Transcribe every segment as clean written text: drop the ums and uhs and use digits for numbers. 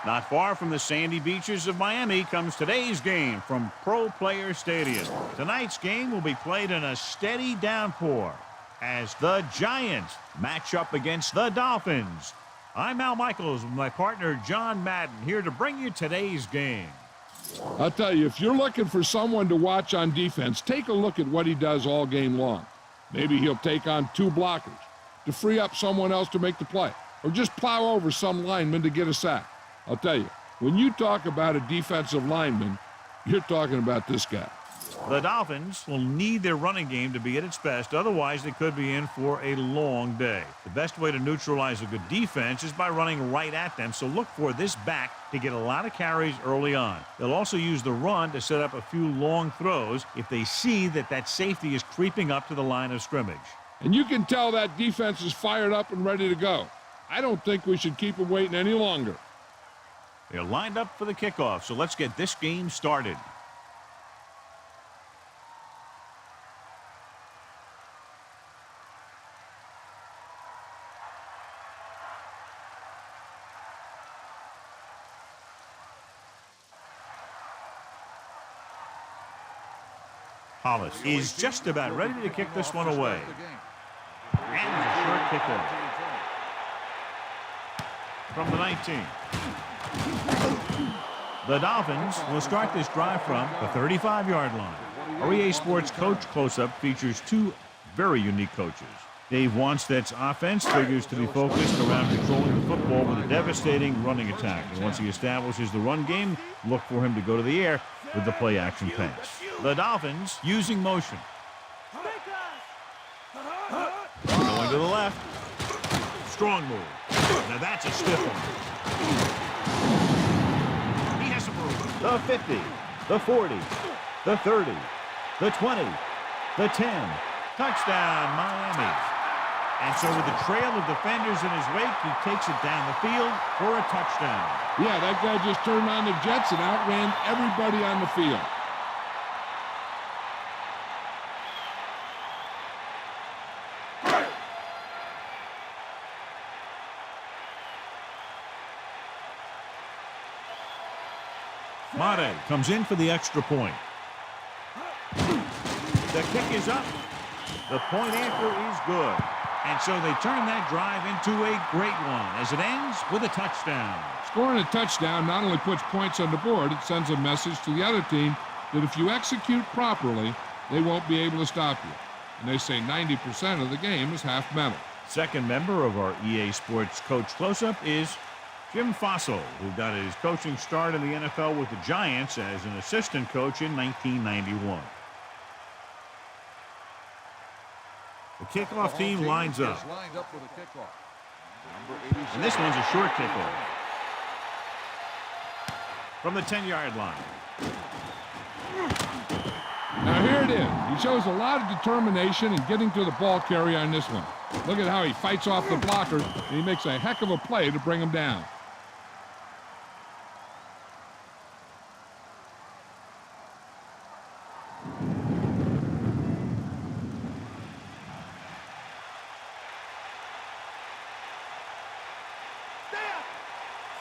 Not far from the sandy beaches of Miami comes today's game from Pro Player Stadium. Tonight's game will be played in a steady downpour as the Giants match up against the Dolphins. I'm Al Michaels with my partner John Madden here to bring you today's game. I'll tell you, if you're looking for someone to watch on defense, take a look at what he does all game long. Maybe he'll take on 2 blockers to free up someone else to make the play, or just plow over some lineman to get a sack. I'll tell you, when you talk about a defensive lineman, you're talking about this guy. The Dolphins will need their running game to be at its best. Otherwise, they could be in for a long day. The best way to neutralize a good defense is by running right at them. So look for this back to get a lot of carries early on. They'll also use the run to set up a few long throws if they see that safety is creeping up to the line of scrimmage. And you can tell that defense is fired up and ready to go. I don't think we should keep them waiting any longer. They're lined up for the kickoff, so let's get this game started. Hollis is just about ready to kick this one away. And a short kickoff from the 19. The Dolphins will start this drive from the 35-yard line. Our EA Sports Coach Close-Up features 2 very unique coaches. Dave Wanstead's offense figures to be focused around controlling the football with a devastating running attack. And once he establishes the run game, look for him to go to the air with the play-action pass. The Dolphins using motion. Going to the left. Strong move. Now that's a stiff one. He has some room. The 50, the 40, the 30, the 20, the 10. Touchdown, Miami. And so with the trail of defenders in his wake, he takes it down the field for a touchdown. Yeah, that guy just turned on the jets and outran everybody on the field. Mate comes in for the extra point. The kick is up. The point after is good. And so they turn that drive into a great one as it ends with a touchdown. Scoring a touchdown not only puts points on the board, it sends a message to the other team that if you execute properly, they won't be able to stop you. And they say 90% of the game is half mental. Second member of our EA Sports Coach Close-Up is Jim Fossil, who got his coaching start in the NFL with the Giants as an assistant coach in 1991. The kickoff team lines up. And this one's a short kickoff. From the 10-yard line. Now here it is. He shows a lot of determination in getting to the ball carrier on this one. Look at how he fights off the blockers, and he makes a heck of a play to bring him down.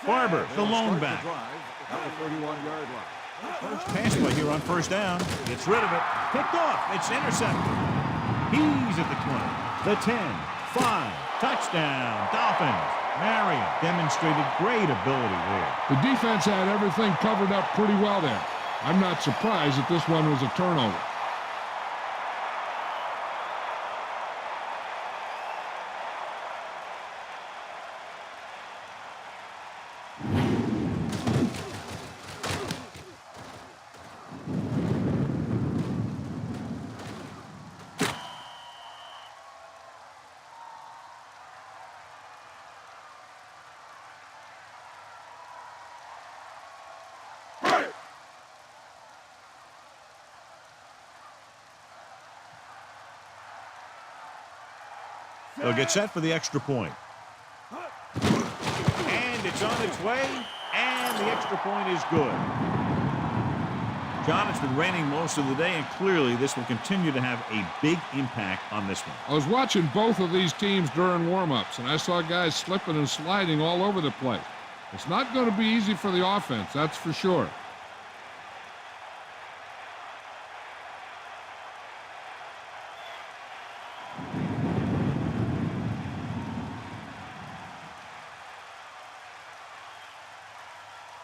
Barber, the lone back. At the 31-yard line. First pass play here on first down. Gets rid of it. Picked off. It's intercepted. He's at the 20. The 10. 5. Touchdown. Dolphins. Marion demonstrated great ability there. The defense had everything covered up pretty well there. I'm not surprised that this one was a turnover. They'll get set for the extra point. And it's on its way, and the extra point is good. John, it's been raining most of the day, and clearly this will continue to have a big impact on this one. I was watching both of these teams during warm-ups, and I saw guys slipping and sliding all over the place. It's not going to be easy for the offense, that's for sure.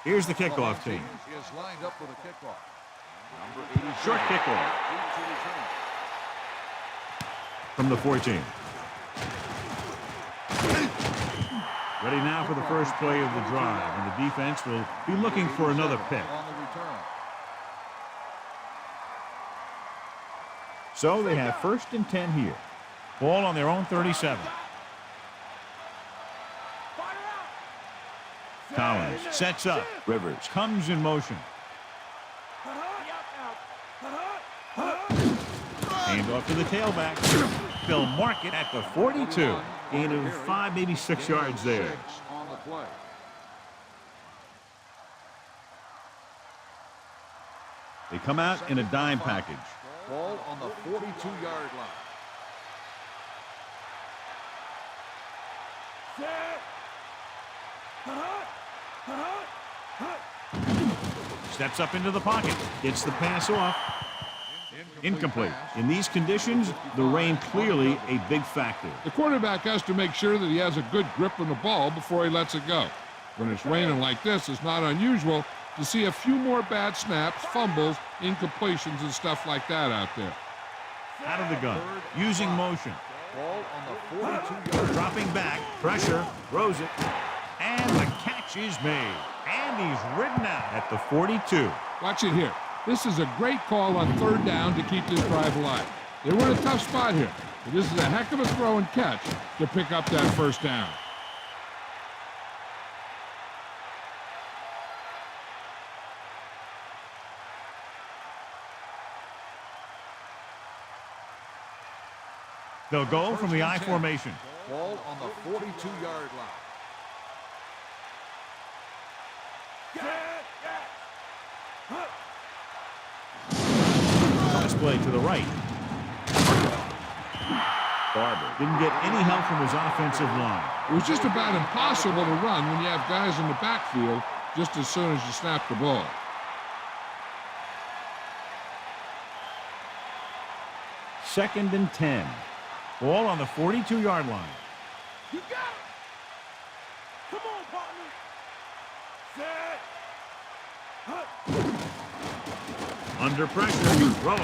Here's the kickoff team. He is lined up with a kickoff. Number 80. Short kickoff from the 14. Ready now for the first play of the drive, and the defense will be looking for another pick. On the return. So they have 1st and 10 here. Ball on their own 37. Collins sets up. Rivers comes in motion. Hand off to the tailback. They'll mark it at the 42. Gain of 5, maybe 6 yards there. On the play. They come out in a dime package. Ball on the 42-yard line. Steps up into the pocket. Gets the pass off. Incomplete. In these conditions, the rain clearly a big factor. The quarterback has to make sure that he has a good grip on the ball before he lets it go. When it's raining like this, it's not unusual to see a few more bad snaps, fumbles, incompletions, and stuff like that out there. Out of the gun. Using motion. Ball on the 42-yard. Dropping back. Pressure. Throws it. And the catch is made. And he's ridden out at the 42. Watch it here. This is a great call on 3rd down to keep this drive alive. They were in a tough spot here, but this is a heck of a throw and catch to pick up that 1st down. They'll go from the I formation. Ball on the 42-yard line. Play to the right. Barber didn't get any help from his offensive line. It was just about impossible to run when you have guys in the backfield just as soon as you snap the ball. Second and 10. Ball on the 42-yard line. You got it. Come on, partner. Set. Under pressure, throwing.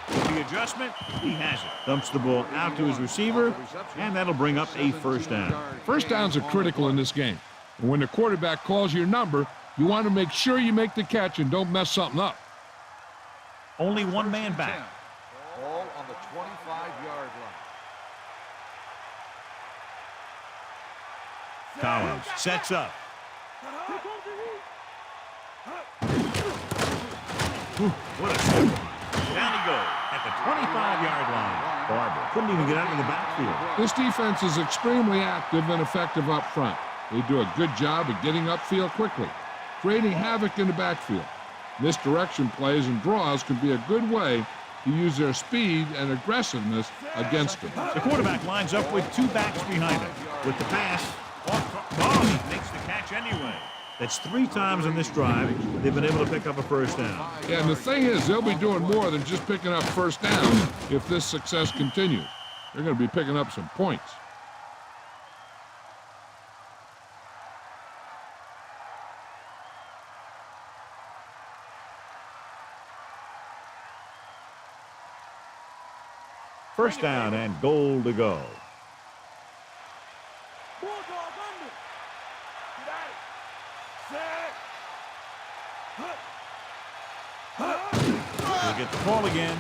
With the adjustment, he has it. Dumps the ball out to his receiver, and that'll bring up a 1st down. 1st downs are critical in this game. And when the quarterback calls your number, you want to make sure you make the catch and don't mess something up. Only one man back. Ball on the 25-yard line. Collins sets up. What a step. Down he goes at the 25-yard line. Barber couldn't even get out of the backfield. This defense is extremely active and effective up front. They do a good job of getting upfield quickly, creating havoc in the backfield. Misdirection plays and draws can be a good way to use their speed and aggressiveness against them. The quarterback lines up with 2 backs behind him. With the pass, he makes the catch anyway. That's 3 times in this drive they've been able to pick up a 1st down. Yeah, and the thing is, they'll be doing more than just picking up 1st down if this success continues. They're going to be picking up some points. First down and goal to go. He'll get the ball again.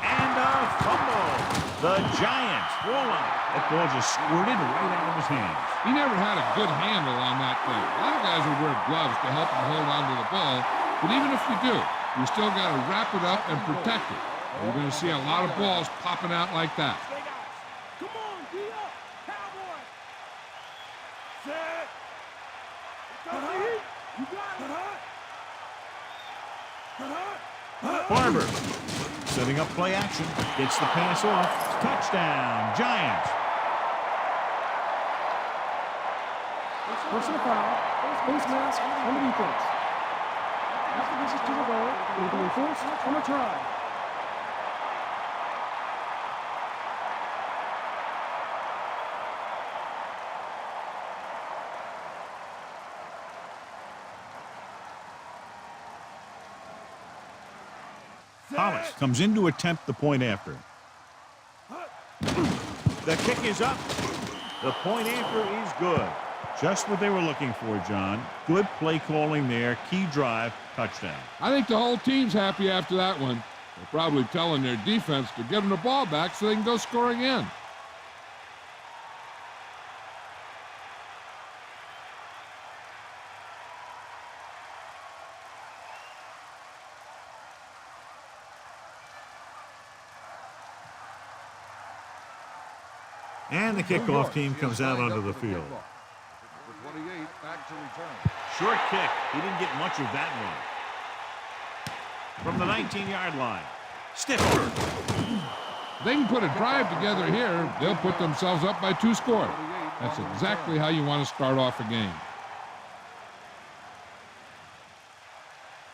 And a fumble. The Giants roll on it. That ball just squirted right out of his hands. He never had a good handle on that thing. A lot of guys will wear gloves to help him hold on to the ball. But even if you do, you still got to wrap it up and protect it. You're going to see a lot of balls popping out like that. Come on, D up, Cowboy. Set. You got it. Barber setting up play action. Gets the pass off. Touchdown, Giants. Personal foul. Face mask on the defense. After this is to the goal, it will be enforced on a try. Thomas comes in to attempt the point after. The kick is up. The point after is good. Just what they were looking for, John. Good play calling there. Key drive, touchdown. I think the whole team's happy after that one. They're probably telling their defense to give them the ball back so they can go scoring in. And the kickoff team comes out onto the field. For 28, back to return. Short kick. He didn't get much of that one. From the 19-yard line. Stiff work. They can put a drive together here. They'll put themselves up by 2 scores. That's exactly how you want to start off a game.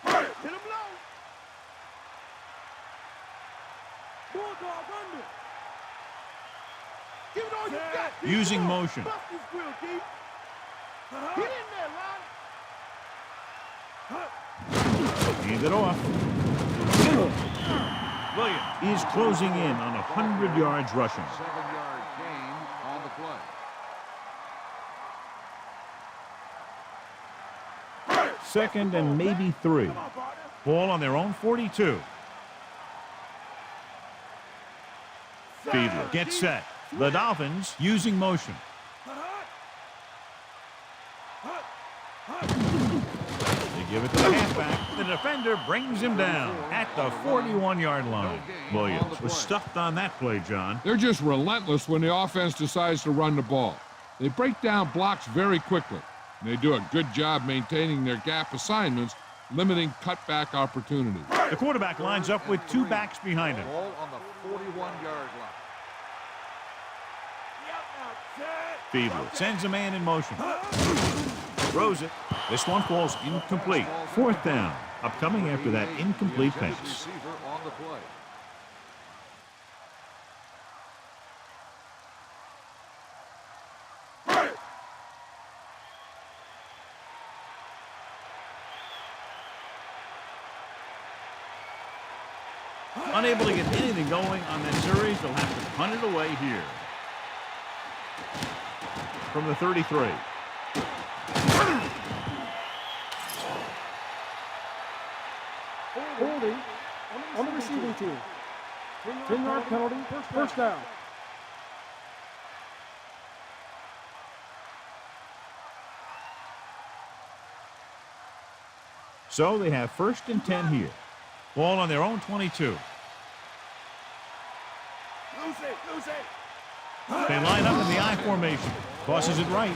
Hit him low. Bulldog under. Give it all you got. Using motion. Bust this wheel, D. Get in there, Ron. Hand it off. Williams is closing in on 100 yards rushing. 7-yard gain on the play. Second and maybe 3. Ball on their own 42. Fiedler gets set. The Dolphins using motion. They give it to the halfback. The defender brings him down at the 41-yard line. Williams was stuffed on that play, John. They're just relentless when the offense decides to run the ball. They break down blocks very quickly. And they do a good job maintaining their gap assignments, limiting cutback opportunities. The quarterback lines up with 2 backs behind him. Ball on the 41-yard line. Fiedler sends a man in motion. Throws it. This one falls incomplete. 4th down. Upcoming after that incomplete pass. Receiver on the play. Unable to get anything going on that series, they'll have to punt it away here. From the 33. Holding on the receiving team. 10-yard penalty, first down. So they have 1st and 10 here. Ball on their own 22. They line up in the I formation. Tosses it right.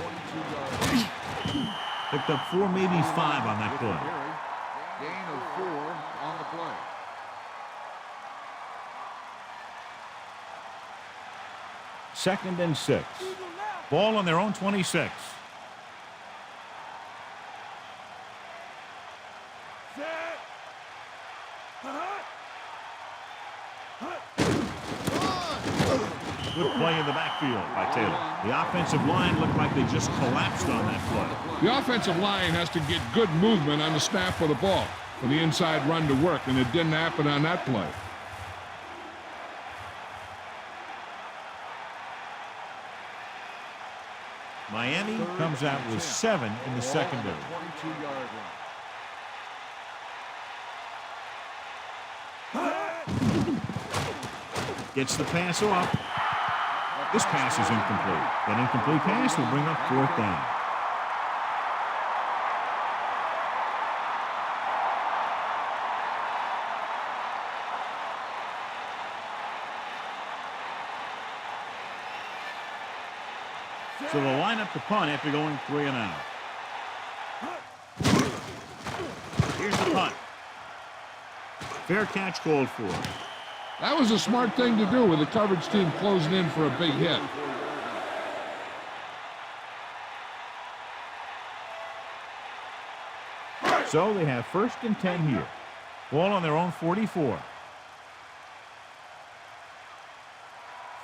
Picked up 4, maybe 5 on that play. Gain of 4 on the play. Second and 6. Ball on their own 26. Good play in the backfield by Taylor. The offensive line looked like they just collapsed on that play. The offensive line has to get good movement on the snap of the ball for the inside run to work, and it didn't happen on that play. Miami comes out with 7 in the secondary. 22-yard line. Gets the pass off. This pass is incomplete. That incomplete pass will bring up 4th down. So they'll line up the punt after going 3 and out. Here's the punt. Fair catch called for. That was a smart thing to do with the coverage team closing in for a big hit. So they have 1st and 10 here. Ball on their own 44.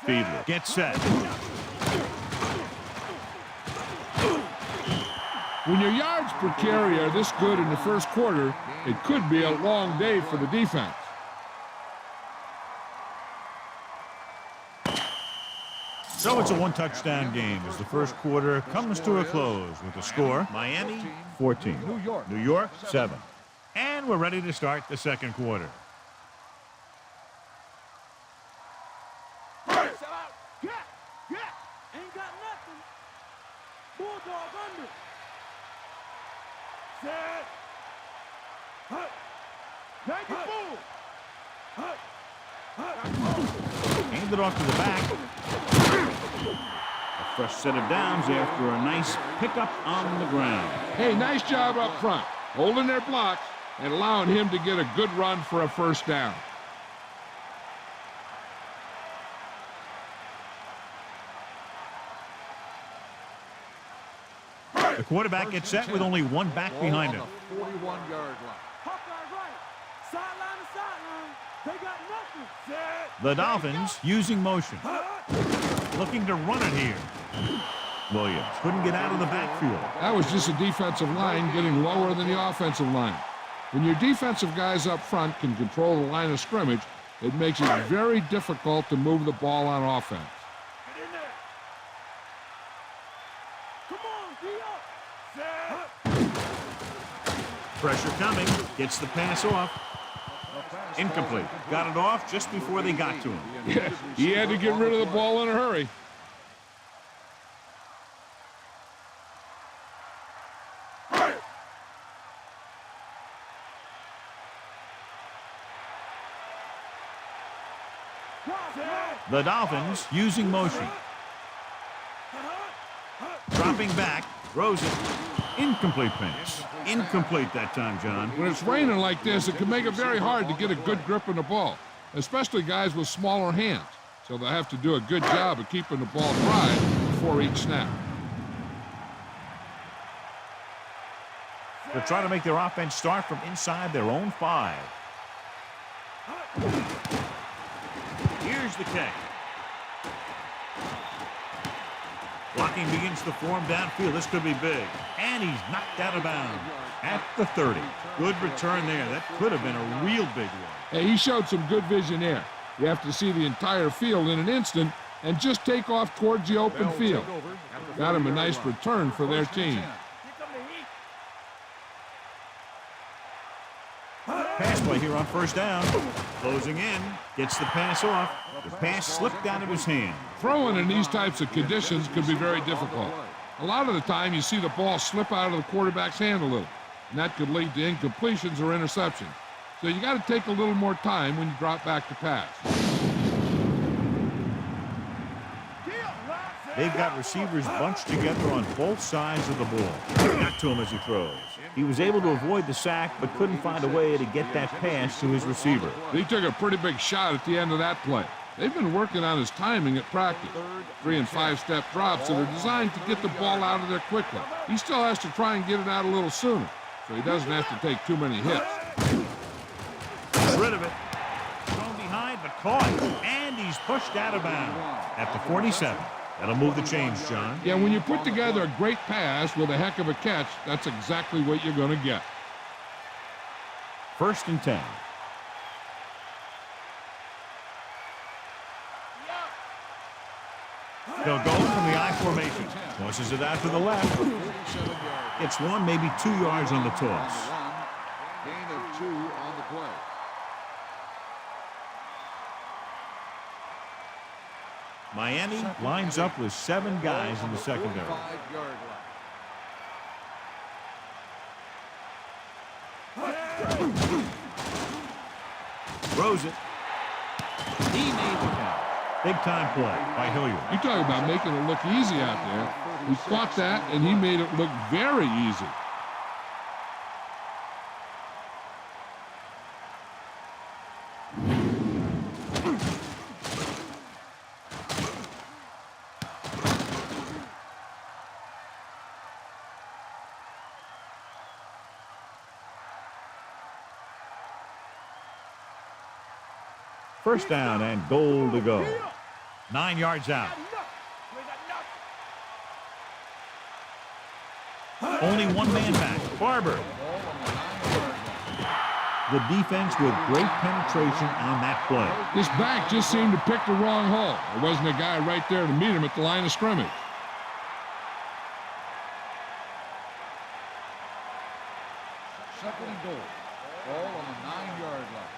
Fiedler gets set. When your yards per carry are this good in the first quarter, it could be a long day for the defense. So it's a one-touchdown game as the first quarter comes to a close with the score, Miami 14, New York 7. And we're ready to start the second quarter. Ain't got nothing. Bulldog under. Set. Hut. Yankee bull. Hut. Hand it off to the back. A fresh set of downs after a nice pickup on the ground. Hey, nice job up front, holding their blocks and allowing him to get a good run for a first down. The quarterback gets set with only one back behind him. 41-yard line. Hawkeye right. Sideline to sideline. They got nothing. Set. The Dolphins using motion. Looking to run it here. Williams couldn't get out of the backfield. That was just a defensive line getting lower than the offensive line. When your defensive guys up front can control the line of scrimmage, it makes it very difficult to move the ball on offense. Get in there. Come on, D up. Set. Pressure coming. Gets the pass off. Incomplete. Got it off just before they got to him. Yeah, he had to get rid of the ball in a hurry. The Dolphins using motion. Dropping back. Throws it. Incomplete pass. Incomplete that time, John. When it's raining like this, it can make it very hard to get a good grip on the ball, especially guys with smaller hands. So they'll have to do a good job of keeping the ball dry before each snap. They're trying to make their offense start from inside their own 5. Here's the kick. Blocking begins to form downfield. This could be big. And he's knocked out of bounds at the 30. Good return there. That could have been a real big one. Hey, he showed some good vision there. You have to see the entire field in an instant and just take off towards the open field. Got him a nice return for their team. Pass play here on first down. Closing in. Gets the pass off. The pass slipped out of his hand. Throwing in these types of conditions can be very difficult. A lot of the time you see the ball slip out of the quarterback's hand a little, and that could lead to incompletions or interceptions. So you got to take a little more time when you drop back to pass. They've got receivers bunched together on both sides of the ball. Got to him as he throws. He was able to avoid the sack, but couldn't find a way to get that pass to his receiver. He took a pretty big shot at the end of that play. They've been working on his timing at practice. 3- and 5-step drops that are designed to get the ball out of there quickly. He still has to try and get it out a little sooner, so he doesn't have to take too many hits. Rid of it. Thrown behind, but caught. And he's pushed out of bounds at the 47. That'll move the chains, John. Yeah, when you put together a great pass with a heck of a catch, that's exactly what you're going to get. 1st and 10. They'll go from the I formation. Tosses it out to the left. It's 1, maybe 2 yards on the toss. Gain of 2 on the play. Miami lines up with 7 guys in the secondary. 45-yard line. Throws it. He made the catch. Big time play by Hilliard. You talk about making it look easy out there. He caught that, and he made it look very easy. First down and goal to go. 9 yards out. Only one man back. Barber. The defense with great penetration on that play. This back just seemed to pick the wrong hole. There wasn't a guy right there to meet him at the line of scrimmage. Second and goal. Ball on the 9-yard line.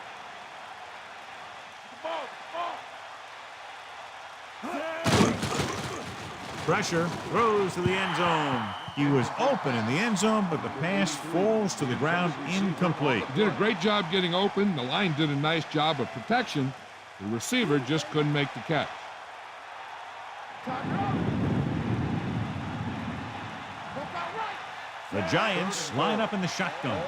Pressure, throws to the end zone. He was open in the end zone, but the pass falls to the ground incomplete. Did a great job getting open. The line did a nice job of protection. The receiver just couldn't make the catch. The Giants line up in the shotgun.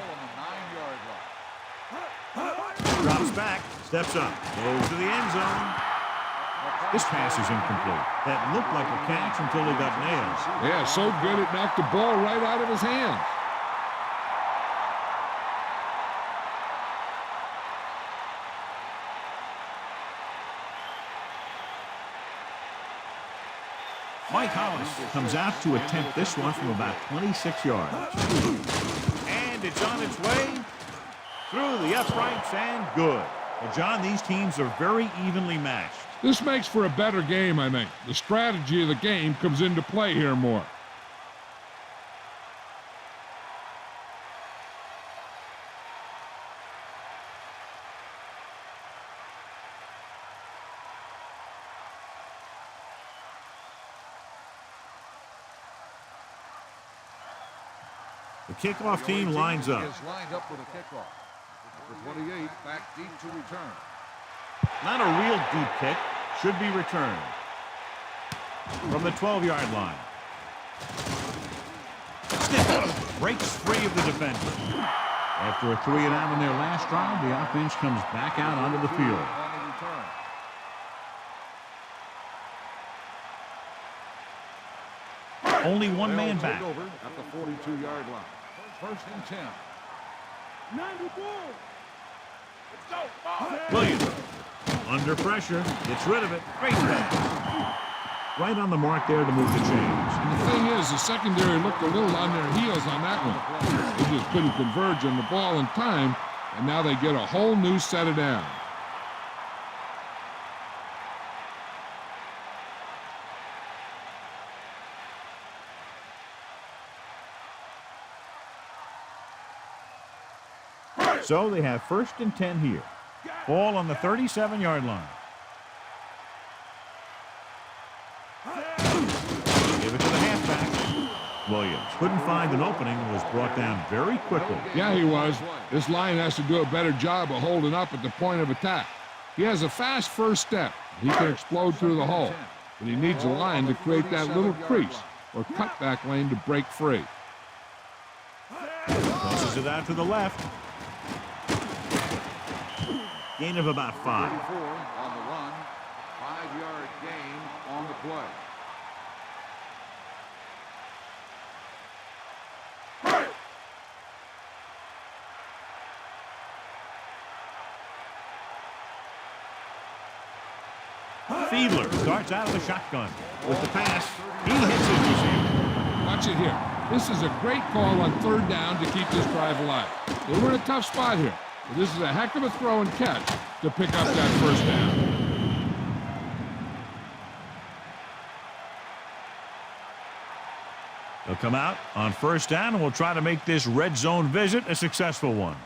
Drops back, steps up, goes to the end zone. This pass is incomplete. That looked like a catch until he got nailed. Yeah, so good it knocked the ball right out of his hands. Mike Hollis comes out to attempt this one from about 26 yards. And it's on its way through the uprights and good. Well, John, these teams are very evenly matched. This makes for a better game, I think. The strategy of the game comes into play here more. The kickoff team lines up. Is lined up with a kickoff. For 28, back deep to return. Not a real deep kick. Should be returned. From the 12-yard line. Stiff breaks free of the defender. After a 3-and-out on their last drive, the offense comes back out onto the field. On the return. Only one man They'll back. take over at the 42-yard line. First and 10. Williams, under pressure, gets rid of it. Great pass. Right on the mark there to move the chains. And the thing is, the secondary looked a little on their heels on that one. They just couldn't converge on the ball in time, and now they get a whole new set of downs. So they have first and 10 here. Ball on the 37-yard line. Give it to the halfback. Williams couldn't find an opening and was brought down very quickly. Yeah, he was. This line has to do a better job of holding up at the point of attack. He has a fast first step. He can explode through the hole, but he needs a line to create that little crease or cutback lane to break free. Tosses it out to the left. Gain of about 5. 34 on the run. 5-yard gain on the play. Fiedler starts out of the shotgun. With the pass, he hits his receiver. Watch it here. This is a great call on third down to keep this drive alive. They were in a tough spot here. But this is a heck of a throw and catch to pick up that first down. They'll come out on first down and will try to make this red zone visit a successful one.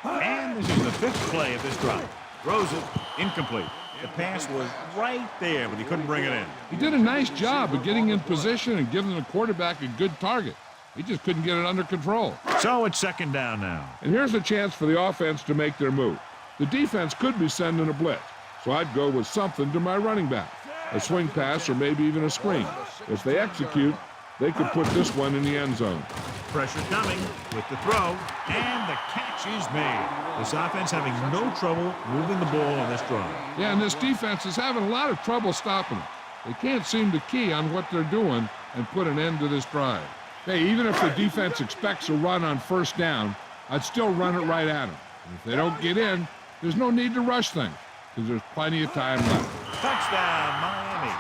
And this is the 5th play of this drive. Throws it, incomplete. The pass was right there, but he couldn't bring it in. He did a nice job of getting in position and giving the quarterback a good target. He just couldn't get it under control. So it's second down now. And here's a chance for the offense to make their move. The defense could be sending a blitz, so I'd go with something to my running back. A swing pass or maybe even a screen. If they execute, they could put this one in the end zone. Pressure coming with the throw, and the catch is made. This offense having no trouble moving the ball on this drive. Yeah, and this defense is having a lot of trouble stopping it. They can't seem to key on what they're doing and put an end to this drive. Hey, even if the defense expects a run on first down, I'd still run it right at them. And if they don't get in, there's no need to rush things because there's plenty of time left. Touchdown, Miami.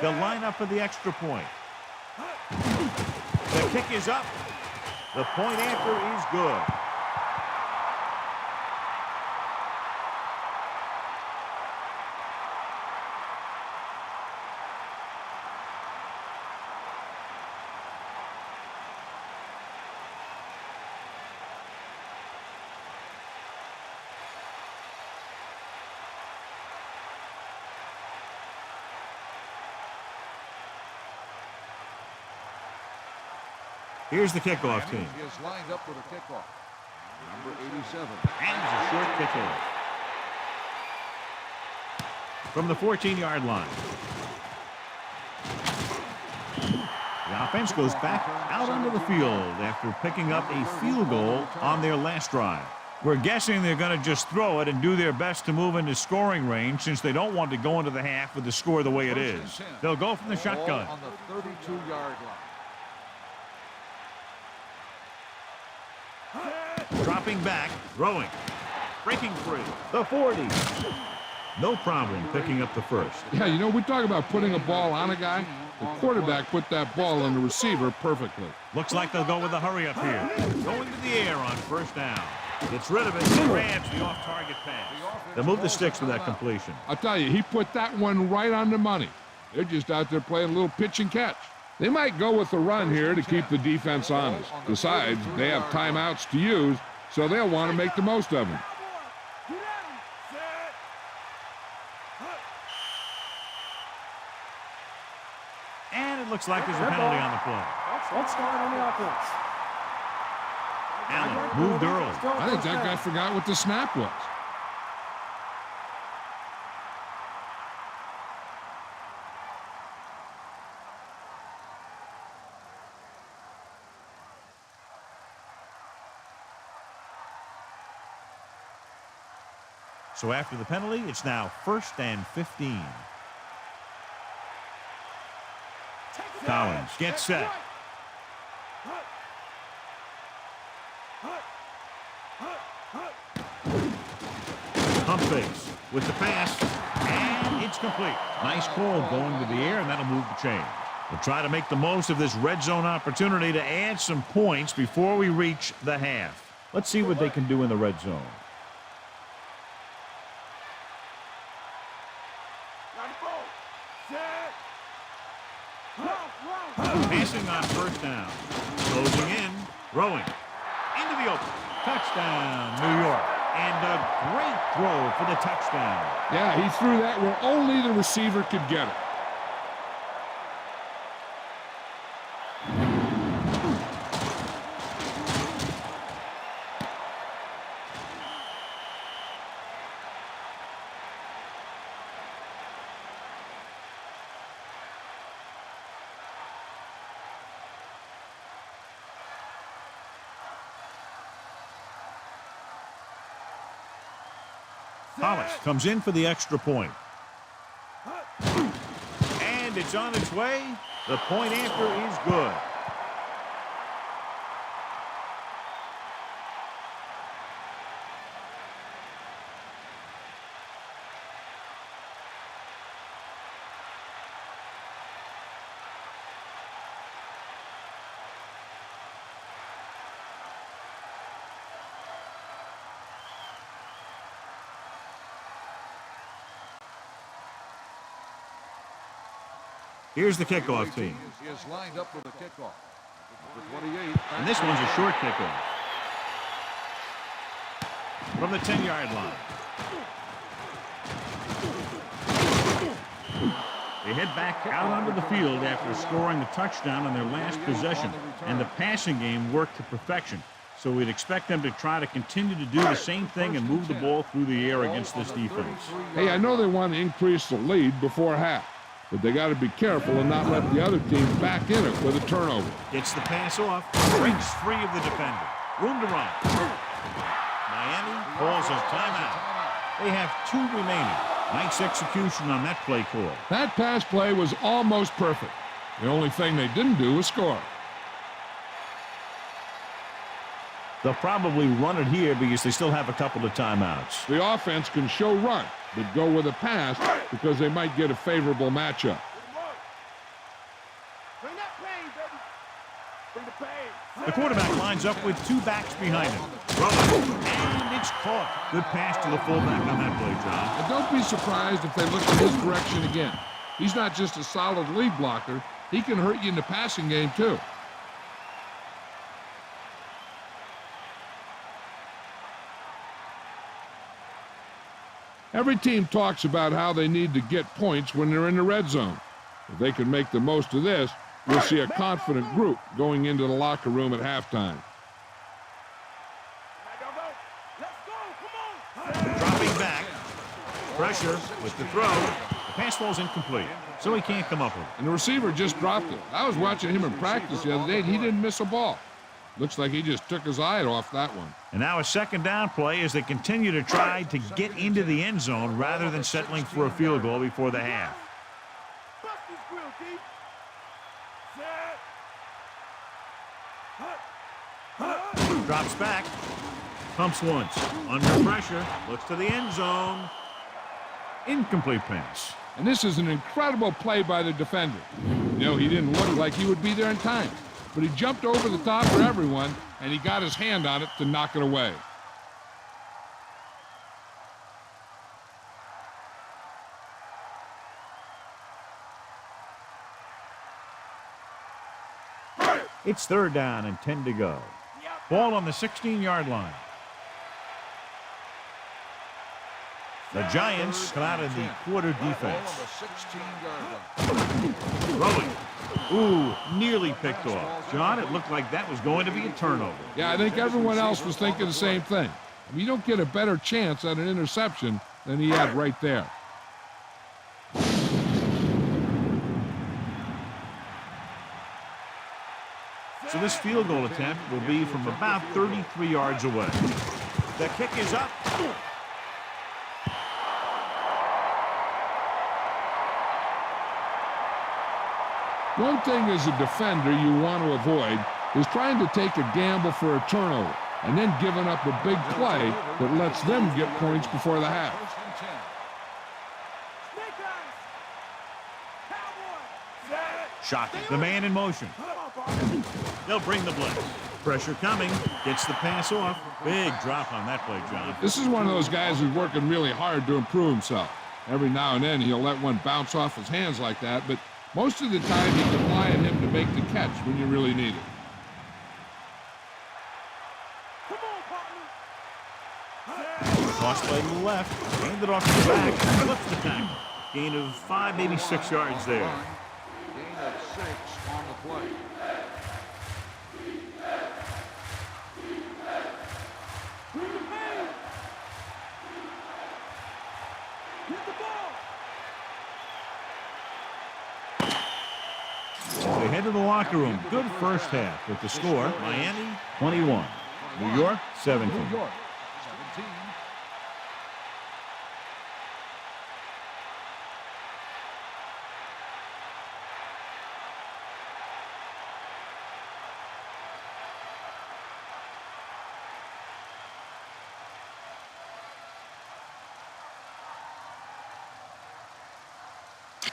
They'll line up for the extra point. The kick is up. The point after is good. Here's the kickoff team. He is lined up with a kickoff. Number 87. And it's a short kickoff. From the 14-yard line. The offense goes back out onto the field after picking up a field goal on their last drive. We're guessing they're going to just throw it and do their best to move into scoring range since they don't want to go into the half with the score the way it is. They'll go from the shotgun. On the 32-yard line. Dropping back, throwing, breaking free, the 40. No problem picking up the first. Yeah, you know, we talk about putting a ball on a guy. The quarterback put that ball on the receiver perfectly. Looks like they'll go with a hurry up here. Going to the air on first down. Gets rid of it, grabs the off-target pass. They'll move the sticks with that completion. I'll tell you, he put that one right on the money. They're just out there playing a little pitch and catch. They might go with the run here to keep the defense honest. Besides, they have timeouts to use, so they'll want to make the most of them. And it looks like there's a penalty on the play. Let's start on the offense. Allen moved early. I think that guy forgot what the snap was. So after the penalty, it's now 1st and 15. Collins gets set. Pump fakes with the pass, and it's complete. Nice call going to the air, and that'll move the chain. We'll try to make the most of this red zone opportunity to add some points before we reach the half. Let's see what they can do in the red zone. Passing on first down. Closing in. Throwing. Into the open. Touchdown, New York. And a great throw for the touchdown. Yeah, he threw that where only the receiver could get it. Hollis comes in for the extra point. And it's on its way. The point after is good. Here's the kickoff team. He is lined up with a kickoff. Number 28. And this one's a short kickoff. From the 10-yard line. They head back out onto the field after scoring the touchdown on their last possession. And the passing game worked to perfection. So we'd expect them to try to continue to do the same thing and move the ball through the air against this defense. Hey, I know they want to increase the lead before half. but they got to be careful and not let the other team back in it with a turnover. Gets the pass off, breaks free of the defender. Room to run. Miami calls a timeout. They have 2 remaining. Nice execution on that play call. That pass play was almost perfect. The only thing they didn't do was score. They'll probably run it here because they still have a couple of timeouts. The offense can show run, but go with a pass because they might get a favorable matchup. The quarterback lines up with 2 backs behind him. And it's caught. Good pass to the fullback on that play, John. And don't be surprised if they look in his direction again. He's not just a solid lead blocker. He can hurt you in the passing game, too. Every team talks about how they need to get points when they're in the red zone. If they can make the most of this, we'll see a confident group going into the locker room at halftime. Dropping back. Pressure with the throw. The pass falls incomplete, so he can't come up with it. And the receiver just dropped it. I was watching him in practice the other day, and he didn't miss a ball. Looks like he just took his eye off that one. And now a second down play as they continue to try to get into the end zone rather than settling for a field goal before the half. Drops back. Pumps once. Under pressure. Looks to the end zone. Incomplete pass. And this is an incredible play by the defender. You know, he didn't look like he would be there in time, but he jumped over the top for everyone, and he got his hand on it to knock it away. It's 3rd down and 10 to go. Ball on the 16-yard line. The Giants come out of the quarter defense. Throwing. Ooh, nearly picked off. John, it looked like that was going to be a turnover. Yeah, I think everyone else was thinking the same thing. I mean, you don't get a better chance at an interception than he had right there. So this field goal attempt will be from about 33 yards away. The kick is up. One thing as a defender you want to avoid is trying to take a gamble for a turnover and then giving up a big play that lets them get points before the half. Shocking. The man in motion. They'll bring the blitz. Pressure coming. Gets the pass off. Big drop on that play, John. This is one of those guys who's working really hard to improve himself. Every now and then he'll let one bounce off his hands like that, but most of the time you can rely on him to make the catch when you really need it. Toss play to the left. Hand it off to the back. Flips the tackle. Gain of 5, maybe 6 yards there. Gain of 6 on the play. They head to the locker room. Good first half with the score. Miami 21. New York 17. New York 17.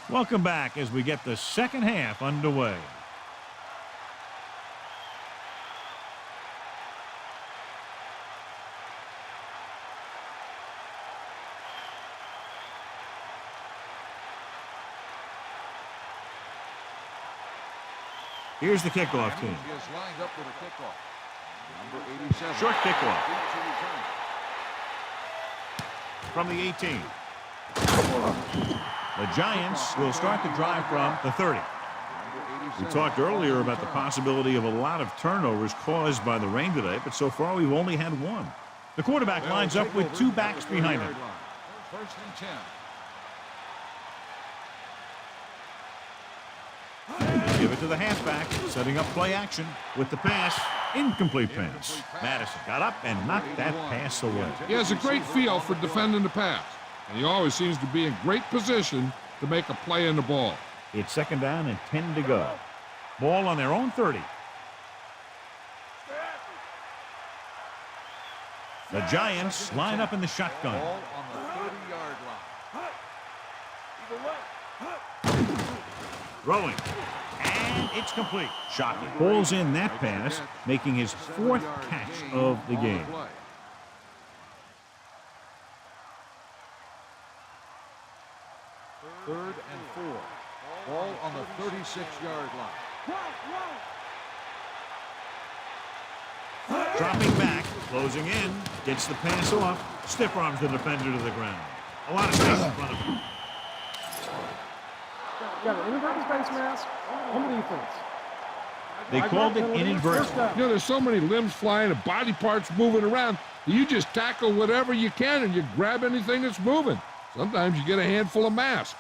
Welcome back as we get the second half underway. Here's the kickoff team. He is lined up with a kickoff. Number 87. Short kickoff To return. from the 18. The Giants will start the drive from the 30. We talked earlier about the possibility of a lot of turnovers caused by the rain today, but so far we've only had one. The quarterback lines up with 2 backs behind him. First and 10. give it to the halfback, setting up play action with the pass. Incomplete pass. Madison got up and knocked that pass away. He has a great feel for defending the pass, and he always seems to be in great position to make a play in the ball. It's second down and 10 to go. Ball on their own 30. The Giants line up in the shotgun. Ball on the 30-yard line. Throwing. And it's complete. Shocking. Pulls in that pass, making his fourth catch of the game. Third and 4. Ball on the 36-yard line. Dropping back, closing in, gets the pass off, stiff arms the defender to the ground. A lot of space in front of him. Got an inadvertent face mask on the defense. They called it inadvertent. You know, there's so many limbs flying and body parts moving around. You just tackle whatever you can and you grab anything that's moving. Sometimes you get a handful of masks.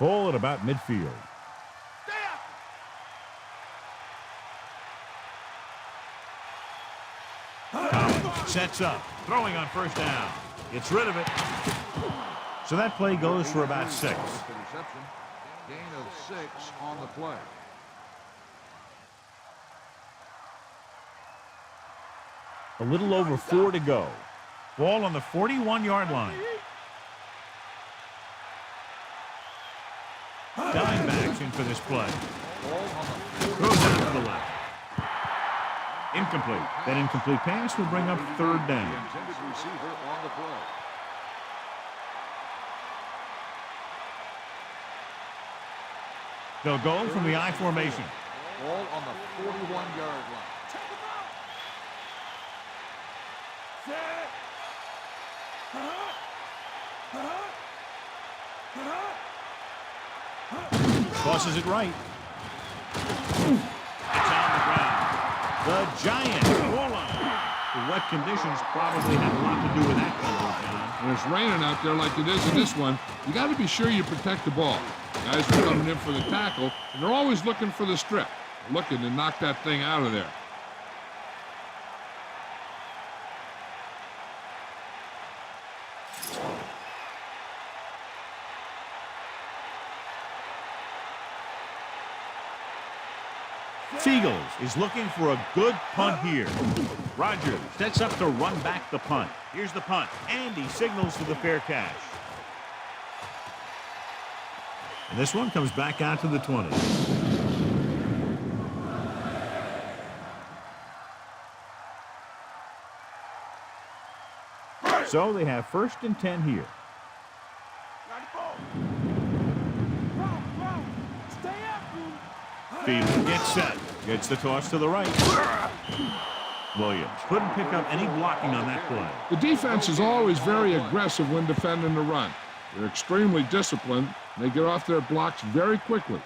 Ball at about midfield. Collins sets up, throwing on first down. Gets rid of it. So that play goes for about 6. Reception. Gain of 6 on the play. A little over 4 to go. Ball on the 41-yard line. Dimebacks in for this play. Throws out to the left. Incomplete. That incomplete pass will bring up third down. Intended receiver on the play. They'll go from the I formation. Ball on the 41-yard line. Tosses it right. It's on the ground. The Giants roll on. The wet conditions probably had a lot to do with that goal, John. When it's raining out there like it is in this one, you got to be sure you protect the ball. Guys are coming in for the tackle, and they're always looking for the strip, looking to knock that thing out of there. Seagulls is looking for a good punt here. Rogers sets up to run back the punt. Here's the punt, and he signals for the fair catch. And this one comes back out to the 20. So they have first and 10 here. Fielder gets set. Gets the toss to the right. Williams couldn't pick up any blocking on that play. The defense is always very aggressive when defending the run. They're extremely disciplined. They get off their blocks very quickly.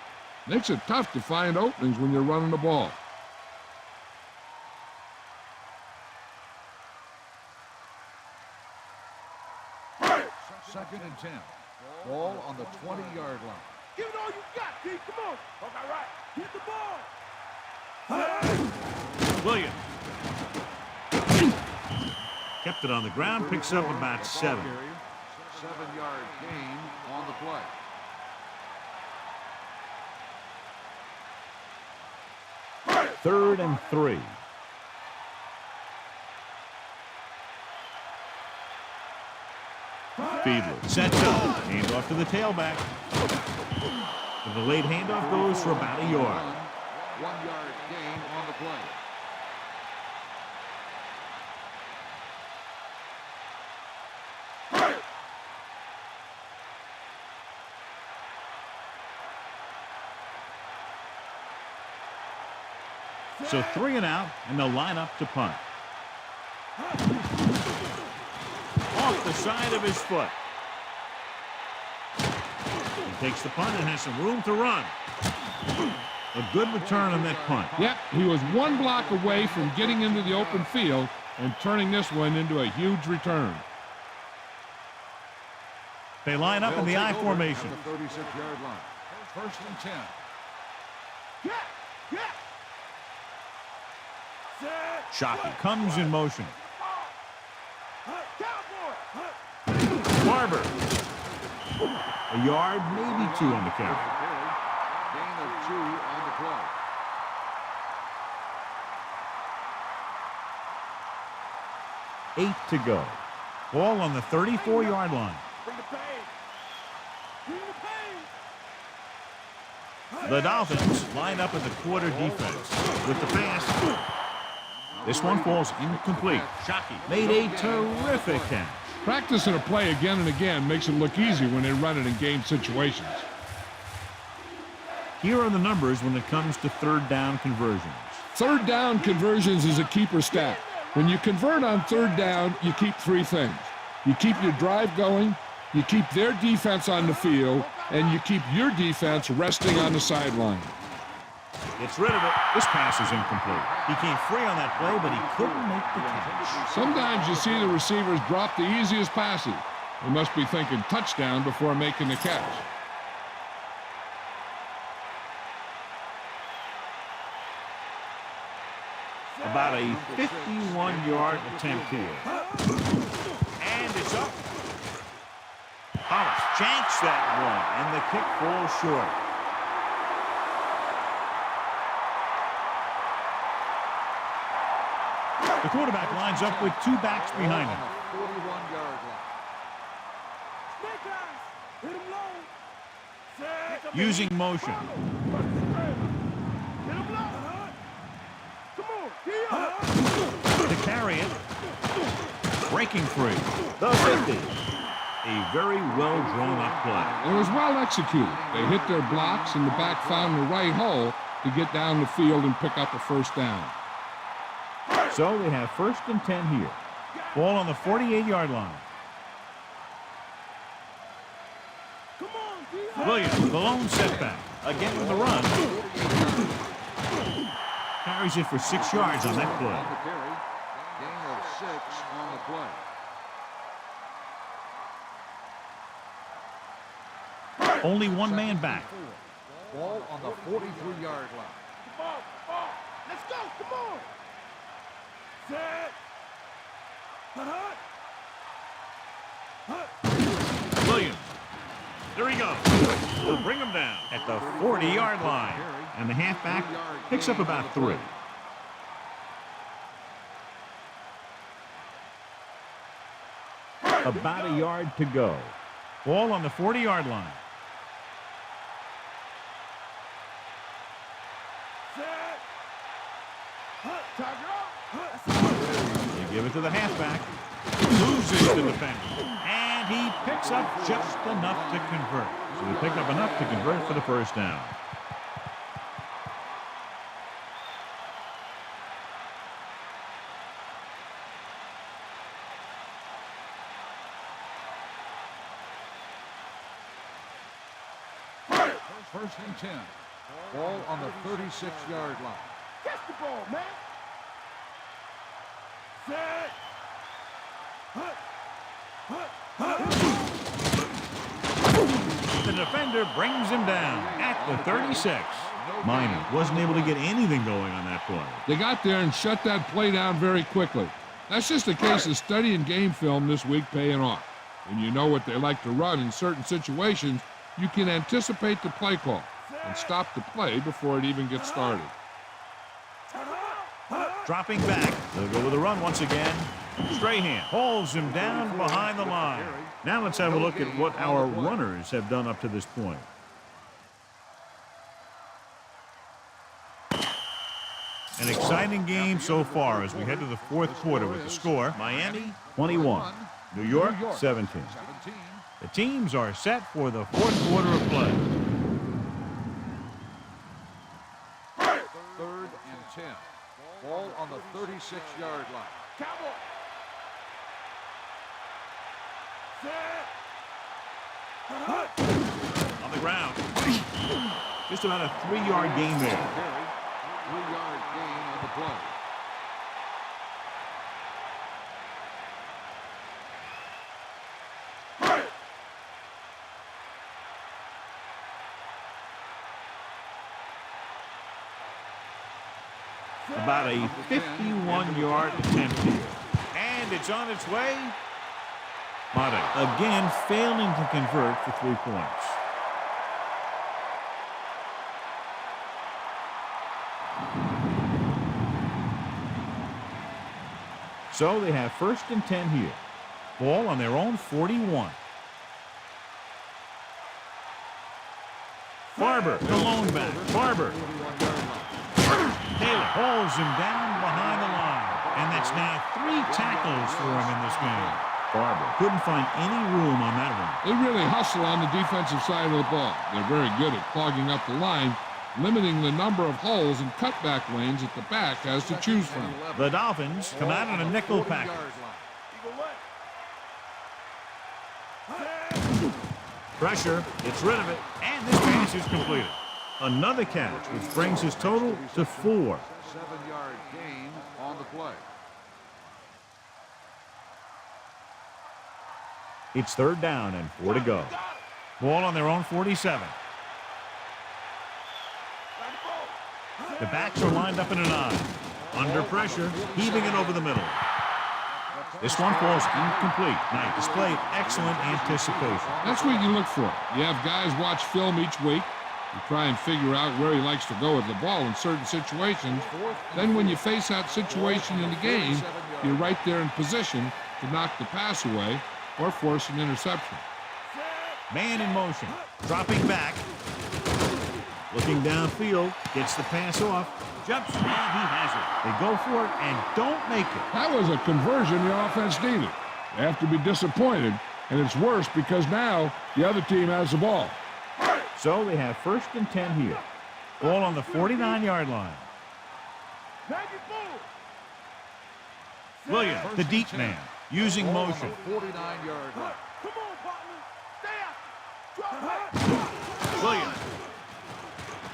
Makes it tough to find openings when you're running the ball. Second and 10. Ball on the 20-yard line. Give it all you got, D. Come on. All right. Hit the ball. Williams kept it on the ground, picks up about 7. 7-yard gain on the play. Third and 3. Fiedler sets up. Handoff to the tailback. The delayed handoff goes for about a yard. 1-yard gain on the play. So 3 and out, and they'll line up to punt. Off the side of his foot. He takes the punt and has some room to run. A good return on that punt. Yep, he was one block away from getting into the open field and turning this one into a huge return. They line up in the I formation. 36-yard line. First and 10. Shockey comes in motion. Barber. A yard, maybe 2 on the carry. Gain of 2 on the play. Eight to go. Ball on the 34-yard line. The Dolphins line up in the quarter defense with the pass. This one falls incomplete. Shockey made a terrific catch. Practicing a play again and again makes it look easy when they run it in game situations. Here are the numbers when it comes to third down conversions. Third down conversions is a keeper stat. When you convert on third down, you keep 3 things. You keep your drive going, you keep their defense on the field, and you keep your defense resting on the sideline. Gets rid of it. This pass is incomplete. He came free on that play, but he couldn't make the catch. Sometimes you see the receivers drop the easiest passes. They must be thinking touchdown before making the catch. About a 51-yard attempt here. And it's up. Hollis janks that one, and the kick falls short. The quarterback lines up with 2 backs behind him. 41-yard line. Using motion. To carry it. Breaking free. The 50. A very well-drawn-up play. It was well executed. They hit their blocks, and the back found the right hole to get down the field and pick up a first down. So they have first and 10 here. Ball on the 48-yard line. Williams, the lone setback. Again with the run. Carries it for 6 yards on that play. On the carry. Gain of 6 on the play. Only one man back. Ball on the 43-yard line. Let's go. Come on. Set. Williams. There he goes. We'll bring him down at the 40-yard line. And the halfback picks up about 3. About a yard to go. Ball on the 40-yard line. They give it to the halfback. Loses the defender. And he picks up just enough to convert. So he picked up enough to convert for the first down. First and 10. Ball on the 36-yard line. Catch the ball, man. Set. The defender brings him down at the 36. Minor wasn't able to get anything going on that play. They got there and shut that play down very quickly. That's just a case of studying game film this week paying off. When you know what they like to run in certain situations, you can anticipate the play call and stop the play before it even gets started. Dropping back. They'll go with a run once again. Strahan holds him down behind the line. Now let's have a look at what our runners have done up to this point. An exciting game so far as we head to the fourth quarter with the score. Miami 21, New York 17. The teams are set for the fourth quarter of play. 3rd and 10. Ball on the 36-yard line. Cowboy. Set. On the ground. Just about a 3-yard gain there. Carry, 3-yard gain on the play. About a 51-yard attempt here. And it's on its way. Mata again failing to convert for 3 points. So they have 1st and 10 here. Ball on their own 41. Barber, the lone back. Barber. Taylor hauls him down behind the line. And that's now 3 tackles for him in this game. Barber couldn't find any room on that one. They really hustle on the defensive side of the ball. They're very good at clogging up the line, limiting the number of holes and cutback lanes at the back has to choose from. The Dolphins come out on a nickel package. Pressure, gets rid of it, and this pass is completed. Another catch, which brings his total to 4. 7-yard gain on the play. It's 3rd down and 4 to go. Ball on their own 47. The backs are lined up in an I. Under pressure, heaving it over the middle. This one falls incomplete. Knight displayed excellent anticipation. That's what you look for. You have guys watch film each week. You try and figure out where he likes to go with the ball in certain situations. Then when you face that situation in the game, you're right there in position to knock the pass away or force an interception. Man in motion, dropping back. Looking downfield, gets the pass off, jumps, and he has it. They go for it and don't make it. That was a conversion the offense needed. They have to be disappointed, and it's worse because now the other team has the ball. So they have 1st and 10 here. Ball on the 49-yard line. Williams, the deep man, using motion. 49-yard line. Come on, partner. Stay out. Drop. Williams.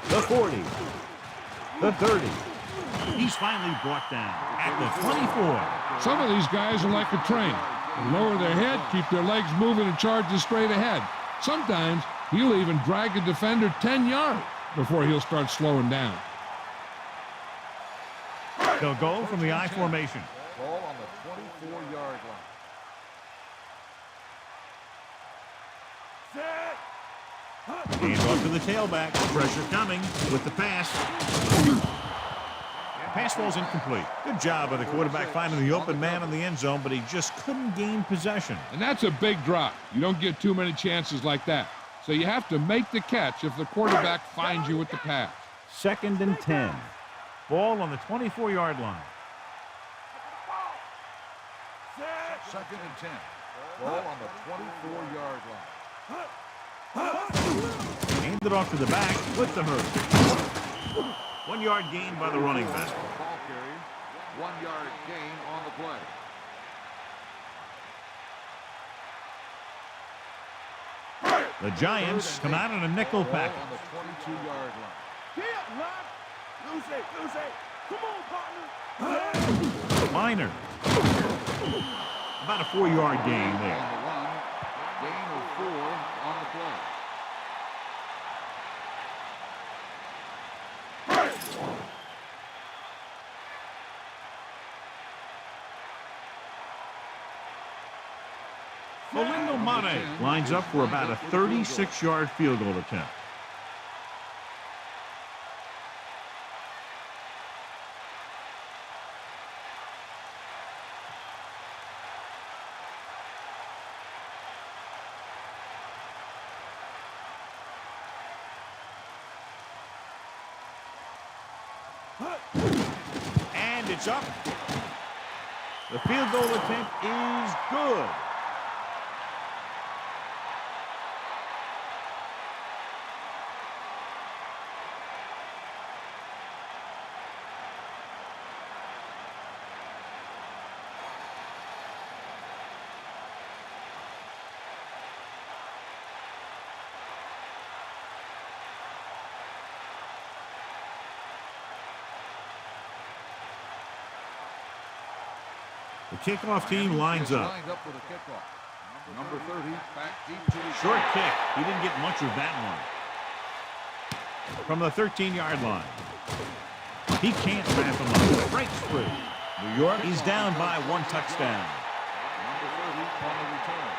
The 40. The 30. He's finally brought down at the 24. Some of these guys are like a train. They lower their head, keep their legs moving, and charge you straight ahead. Sometimes he'll even drag a defender 10 yards before he'll start slowing down. They'll go from the I formation. Ball on the 24-yard line. Hands off to the tailback. Pressure coming with the pass. Pass falls incomplete. Good job by the quarterback finding the open man in the end zone, but he just couldn't gain possession. And that's a big drop. You don't get too many chances like that. So you have to make the catch if the quarterback finds you with the pass. 2nd and 10. Ball on the 24-yard line. 2nd and 10. Ball on the 24-yard line. Handed off to the back with the hurt. 1-yard gain by the running back. Ball carrier. 1-yard gain on the play. The Giants come out in a nickel Ball package. on the 22-yard line. Get up, line. Lose it. Come on, partner. Minor. About a 4-yard gain there. On the run. Gain of 4 on the play. Olindo Mane lines up for about a 36-yard field goal attempt. And it's up. The field goal attempt is good. The kickoff team lines up. Lined up with a kickoff. Number 30, back deep to his Short kick. He didn't get much of that one. From the 13-yard line. He can't wrap him up. Breaks free. New York is down by 1 touchdown. number 30 on the return.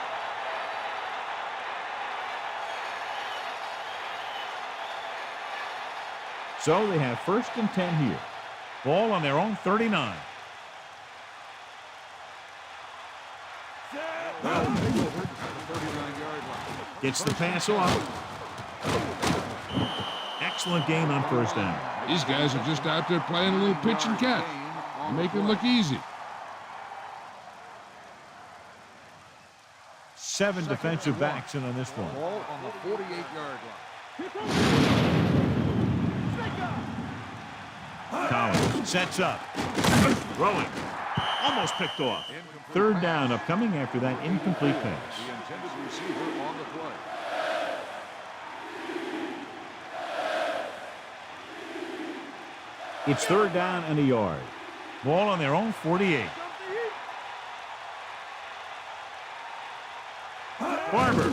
So they have 1st and 10 here. Ball on their own 39. Well, take over at the 39-yard line. Gets the pass off. Excellent gain on 1st down. These guys are just out there playing a little pitch and catch. They make it look easy. 7 defensive backs in on this one. Ball on the 48-yard line. Collins sets up. Throwing. Almost picked off. 3rd down upcoming after that incomplete pass. The intended receiver on the play. It's 3rd down and a yard. Ball on their own 48. Barber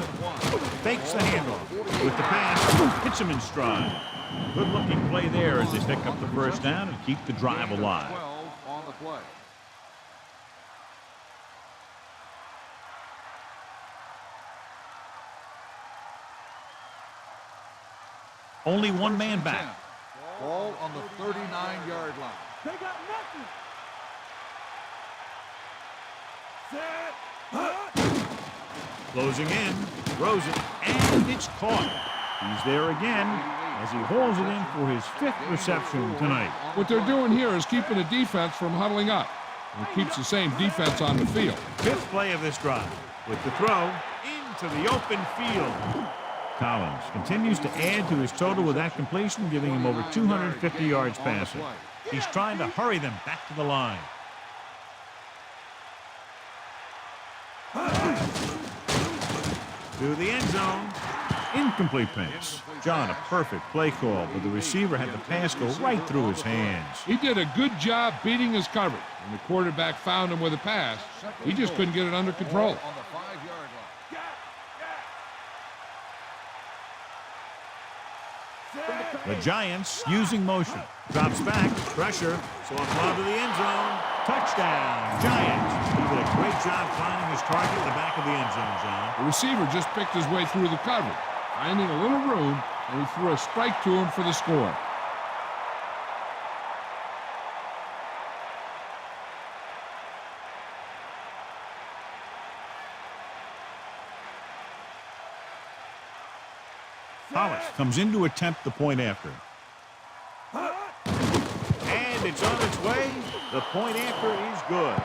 fakes the handoff with the pass, hits him in stride. Good-looking play there as they pick up the 1st down and keep the drive alive. 12 on the play. Only one man back. Ball on the 39-yard line. They got nothing. Closing in, throws it, and it's caught. He's there again as he hauls it in for his 5th reception tonight. What they're doing here is keeping the defense from huddling up. It keeps the same defense on the field. 5th play of this drive with the throw into the open field. Collins continues to add to his total with that completion, giving him over 250 yards passing. He's trying to hurry them back to the line. To the end zone. Incomplete pass. John, a perfect play call, but the receiver had the pass go right through his hands. He did a good job beating his coverage. When the quarterback found him with a pass, he just couldn't get it under control. On the 5-yard line. The Giants using motion. Drops back. Pressure. Soft lob to the end zone. Touchdown. Giants. He did a great job finding his target in the back of the end zone, John. The receiver just picked his way through the coverage, finding a little room, and he threw a strike to him for the score. Hollis comes in to attempt the point after. And it's on its way. The point after is good.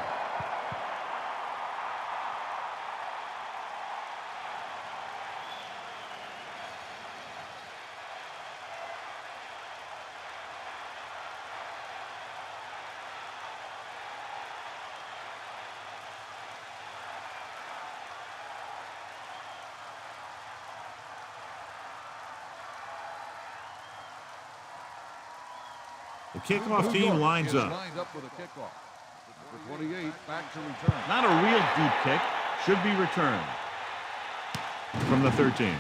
The kickoff team lines up. Lined up with a kickoff. Number 28 back to return. Not a real deep kick. Should be returned. From the 13.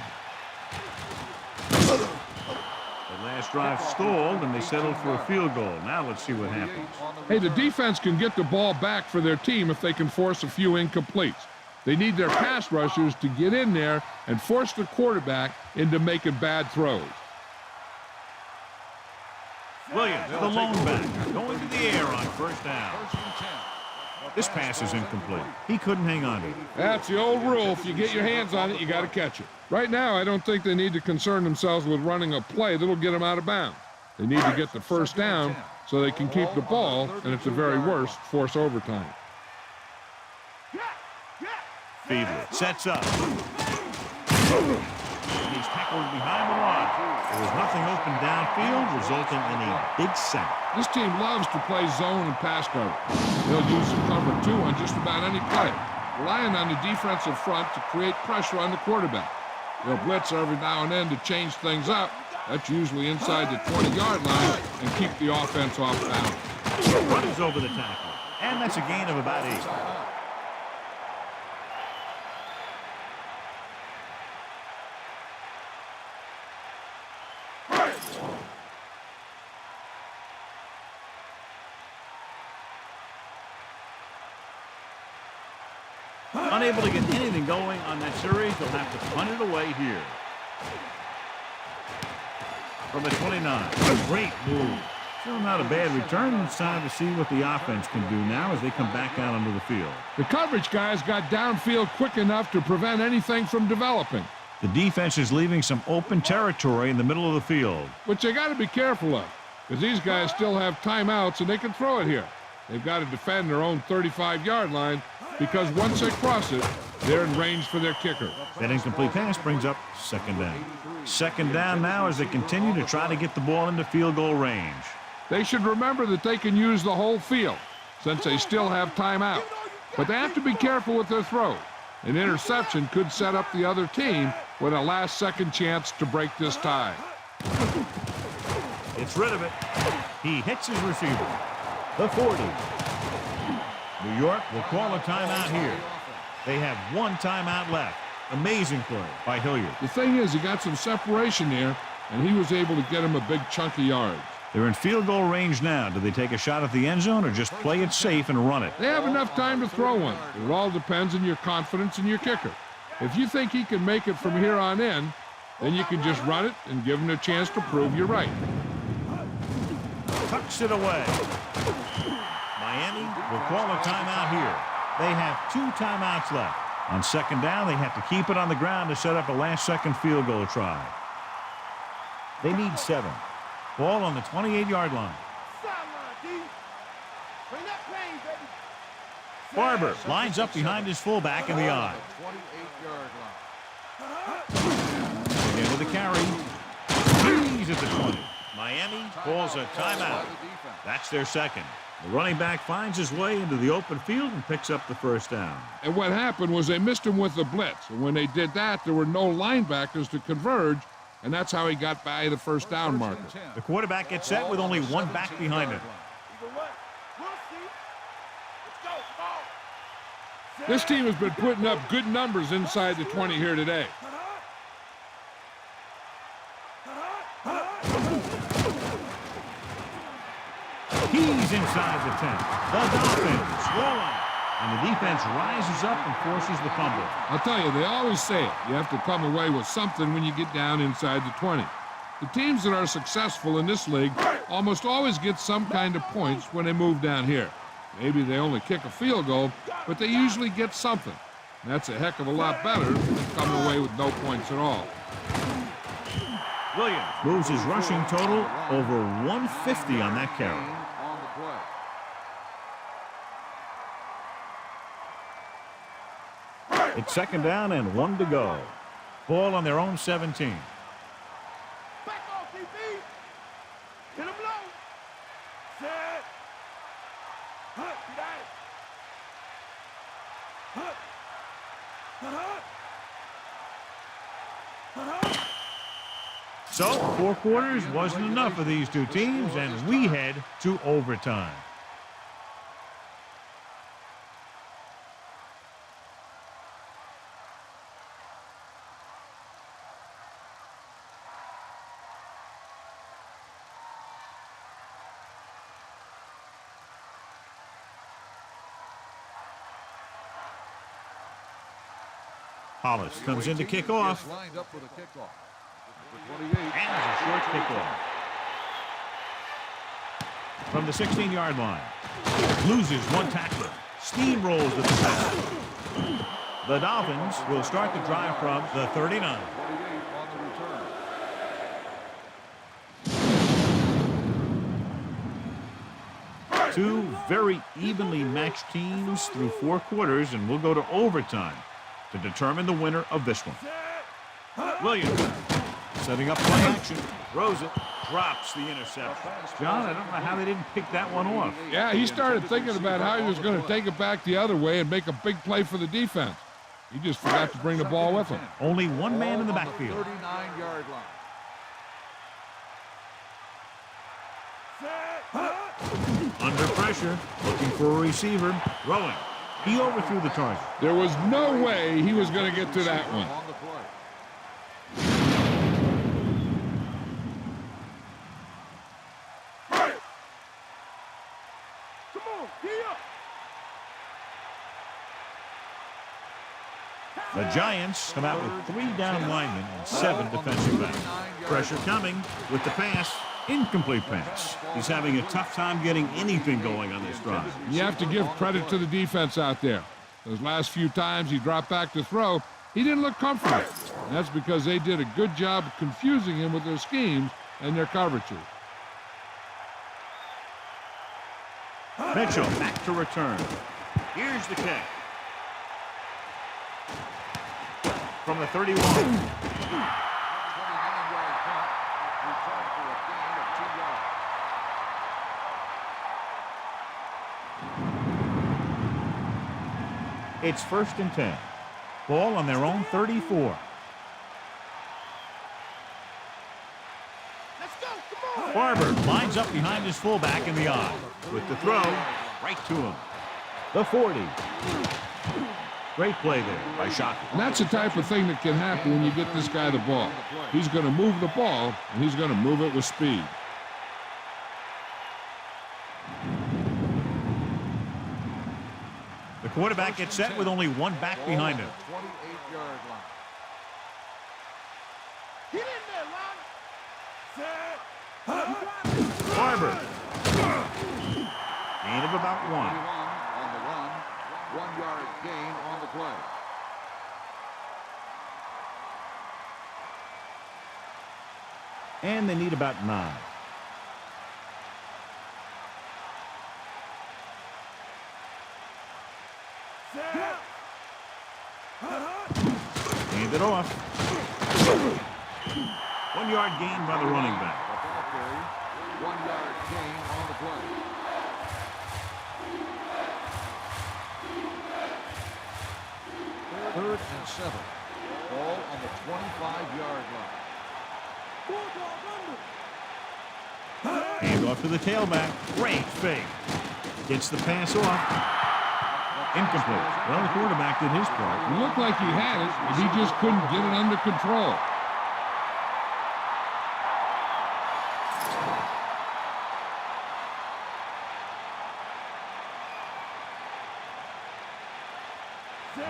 The last drive stalled, and they settled for a field goal. Now let's see what happens. Hey, the defense can get the ball back for their team if they can force a few incompletes. They need their pass rushers to get in there and force the quarterback into making bad throws. Williams, the lone back, going to the air on 1st down. This pass is incomplete. He couldn't hang on to it. That's the old rule. If you get your hands on it, you got to catch it. Right now, I don't think they need to concern themselves with running a play that'll get them out of bounds. They need to get the 1st down so they can keep the ball, and at the very worst, force overtime. Feedler sets up. He's tackled behind the line. There was nothing open downfield, resulting in a big sack. This team loves to play zone and pass cover. They'll use the cover 2 on just about any play, relying on the defensive front to create pressure on the quarterback. They'll blitz every now and then to change things up. That's usually inside the 20-yard line and keep the offense off balance. Runs over the tackle. And that's a gain of about 8. Unable to get anything going on that series, they'll have to punt it away here. From the 29. Great move. Still not a bad return. It's time to see what the offense can do now as they come back out onto the field. The coverage guys got downfield quick enough to prevent anything from developing. The defense is leaving some open territory in the middle of the field. Which they got to be careful of, because these guys still have timeouts and they can throw it here. They've got to defend their own 35-yard line, because once they cross it, they're in range for their kicker. That incomplete pass brings up second down. Second down now as they continue to try to get the ball into field goal range. They should remember that they can use the whole field since they still have timeout. But they have to be careful with their throw. An interception could set up the other team with a last-second chance to break this tie. It's rid of it. He hits his receiver. The 40. New York will call a timeout here. They have one timeout left. Amazing play by Hilliard. The thing is, he got some separation there, and he was able to get him a big chunk of yards. They're in field goal range now. Do they take a shot at the end zone or just play it safe and run it? They have enough time to throw one. It all depends on your confidence in your kicker. If you think he can make it from here on in, then you can just run it and give him a chance to prove you're right. Tucks it away. Miami will call a timeout here. They have 2 timeouts left. On second down, they have to keep it on the ground to set up a last-second field goal try. They need 7. Ball on the 28-yard line. Barber lines up behind his fullback in the I. Again with the carry. He's at the 20. Miami calls a timeout. That's their second. The running back finds his way into the open field and picks up the first down. And what happened was they missed him with the blitz. And when they did that, there were no linebackers to converge, and that's how he got by the first down marker. The quarterback gets set with only one back behind him. This team has been putting up good numbers inside the 20 here today. He's inside the 10. The Dolphins rolling. And the defense rises up and forces the fumble. I'll tell you, they always say it. You have to come away with something when you get down inside the 20. The teams that are successful in this league almost always get some kind of points when they move down here. Maybe they only kick a field goal, but they usually get something. And that's a heck of a lot better than coming away with no points at all. Williams moves his rushing total over 150 on that carry. It's second down and 1 to go. Ball on their own 17. Back off, DB. Hit him low. Set. Hut, So, 4 quarters wasn't enough for these two teams, and we head to overtime. Hollis comes in to kick off. Lined up for the kickoff. And there's a short kickoff. From the 16-yard line. Loses one tackler. Steamrolls the defense. The Dolphins will start the drive from the 39. 48 on the return. Two very evenly matched teams through 4 quarters, and we'll go to overtime to determine the winner of this one. Williams setting up play action, throws it, drops the interception. John, I don't know how they didn't pick that one off. Yeah, he started thinking about how he was going to take it back the other way and make a big play for the defense. He just forgot to bring the ball with him. Only one man in the backfield. 39-yard line. Under pressure, looking for a receiver, throwing. He overthrew the target. There was no way he was going to get to that one. On the play. Come on, gee up. The Giants come out with 3 down linemen and 7 defensive backs. Pressure coming with the pass. Incomplete pass. He's having a tough time getting anything going on this drive. You have to give credit to the defense out there. Those last few times he dropped back to throw, he didn't look comfortable. And that's because they did a good job of confusing him with their schemes and their coverages. Mitchell back to return. Here's the kick. From the 31. 29-yard punt. Return for a gain of 2 yards. It's 1st and 10. Ball on their own 34. Let's go, come on. Barber lines up behind his fullback in the eye. With the throw, right to him. The 40. Great play there by Shockey. And that's the type of thing that can happen when you get this guy the ball. He's going to move the ball, and he's going to move it with speed. The quarterback gets set with only 1 back behind him. 28-yard line. Get in there, Ron. Set. Barber. Gain of about 1. 21 on the run. 1-yard gain on the play. And they need about 9. Set. Hand it off. 1-yard gain by the running back. The ball carry. 1-yard gain on the play. Third and 7. Ball on the 25-yard line. Bulldog under. Hand off to the tailback. Great fake. Gets the pass off. Incomplete. Well, the quarterback did his part. It looked like he had it, but he just couldn't get it under control.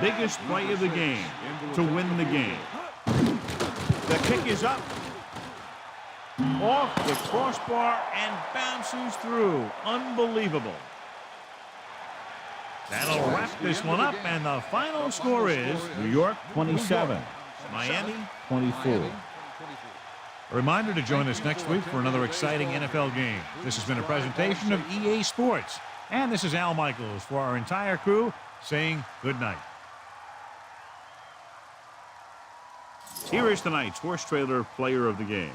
Biggest play of the game to win the game. The kick is up. Off the crossbar and bounces through. Unbelievable. That'll wrap this one up, and the final score is New York 27, Miami 24. A reminder to join us next week for another exciting NFL game. This has been a presentation of EA Sports. And this is Al Michaels for our entire crew saying good night. Here is tonight's horse trailer player of the game.